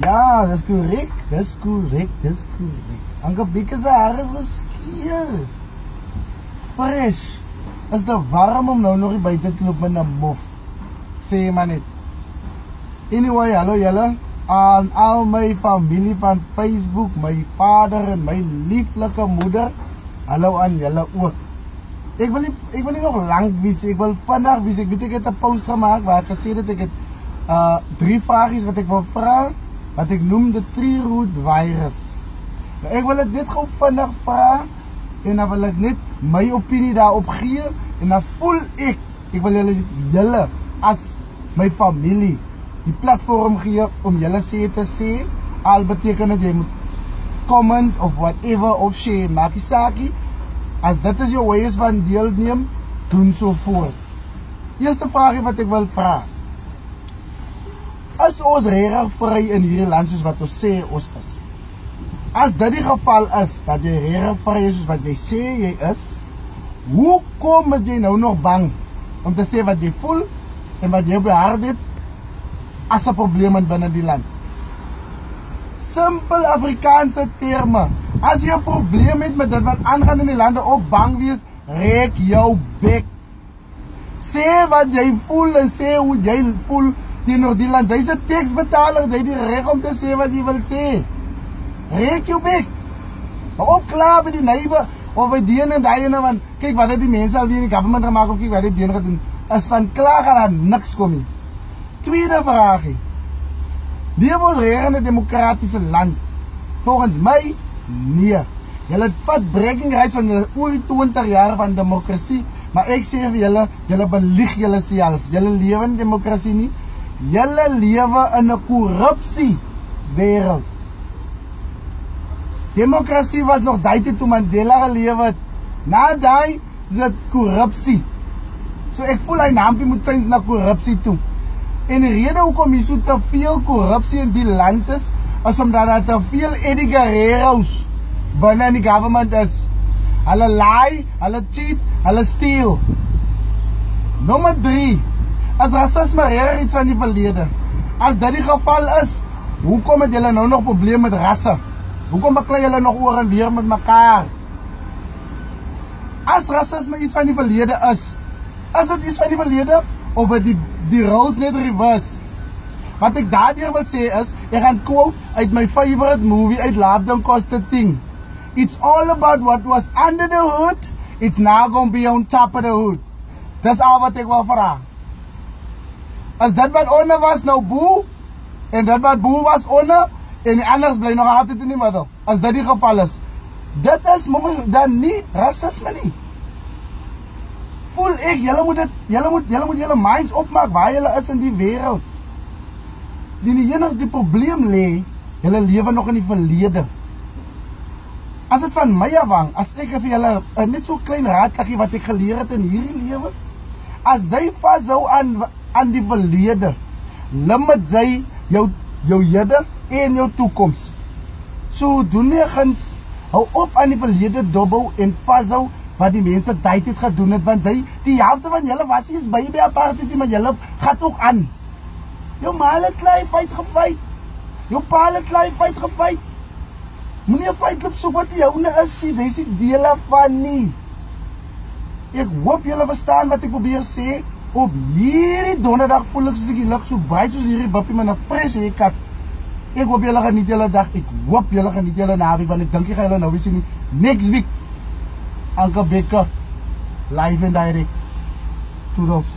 Ja, dat is correct. Anke Bieke se haar is geskeel. Fresh. Is te warm om nou nog nie buite te loop met 'n mof. Sê maar net. Anyway, hallo julle. Aan al my familie van Facebook, my vader en my lieflike moeder. Hallo aan julle ook. Ek wil nie nog lank wees, ek wil vandag wees. Ek weet ek het 'n post gemaak waar ek gesê het ek het 3 vragies wat ek wil vra, wat ek noem de tree root virus. Nou, ek wil dit net gou vandag vra en dan wil ek net my opinie daarop gee en dan voel ek wil julle as my familie die platform gee om julle te sê, al beteken dat jy moet comment of whatever of share, maak die saakie. As dit is jou ways van deelneem, doen so voort. Eerste vraag wat ek wil vra. Is ons regtig vry in hierdie land soos wat ons sê ons is? As dit die geval is, dat jy regtig vry is soos wat jy sê jy is, hoekom is jy nou nog bang om te sê wat jy voel en wat jy behard het as 'n probleem binne die land? Simpel Afrikaanse terme. As jy 'n probleem het met dit wat aangaan in die lande, ook bang wees, rek jou bek. Sê wat jy voel en sê hoe jy voel teenoor die land. Jy's 'n teksbetaler, jy het die reg om te sê wat jy wil sê. Rek jou bek. Ook klaar by die neighbor of by die en die ene, want kyk wat het die mense al die in die government gemaak of kyk wat het die ene gedoen. As van klaar gaan daar niks kom nie. Tweede vraagie. Leef ons reg in 'n demokratiese land? Volgens my, nee. Julle vat breaking rights van julle oor 20 jaar van demokrasie, maar ek sê vir julle belieg julle self. Julle lewe in demokrasie nie. Julle lewe in 'n korrupsie wêreld. Demokrasie was nog daai tyd toe Mandela gelewe het. Na daai is dit korrupsie. So ek voel hy naampie moet sien na korrupsie toe. En die rede hoekom hier so te veel korrupsie in die land is omdat daar te veel Eddie Guerrero's binne in die government is. Hulle lie, hulle cheat, hulle steal. Nommer 3. As racisme regtig iets van die verlede. As dit die geval is, hoekom het julle nou nog probleme met rasse? Hoekom baklei julle nog oor en weer met mekaar? As racisme iets van die verlede is dit iets van die verlede of het die roles net reverse? Wat ek daardeur wil sê is, ek gaan quote uit my favorite movie uit Love Don't Cost a Thing. It's all about what was under the hood, it's now gonna be on top of the hood. Dis al wat ek wil vra. As dit wat onder was nou boe, en dit wat boe was onder, en die anders bly nog altyd in die middel. As dit die geval is, dit is dan nie racisme nie. Voel ek, julle moet julle minds opmaak waar julle is in die wêreld. Die probleem lê, julle lewe nog in die verlede. As dit van my afhang, as ek vir julle net so klein raad kan gee wat ek geleer het in hierdie lewe, as jy vashou aan die verlede, limit jy jou hede en jou toekoms. So doen nie guns, hou op aan die verlede dobbel en vashou wat die mense tyd het gedoen het, want die helfte van julle was nie by die apartheid, maar julle gaat ook aan. Jou ma het klaar feit gefeit. Jou pa het klaar feit gefeit. Moenie 'n feit loop so wat joune is, jy is dele van nie. Ek hoop julle verstaan wat ek probeer sê. Op hierdie donderdag voel ek soos ek die lug so baie soos hierdie bippie met 'n fresh haircut. Ek hoop julle geniet julle dag. Ek hoop julle geniet julle naweek, want ek dink jy gaan julle nou weer sien next week. Anke Bieke, live and direct. Toodles.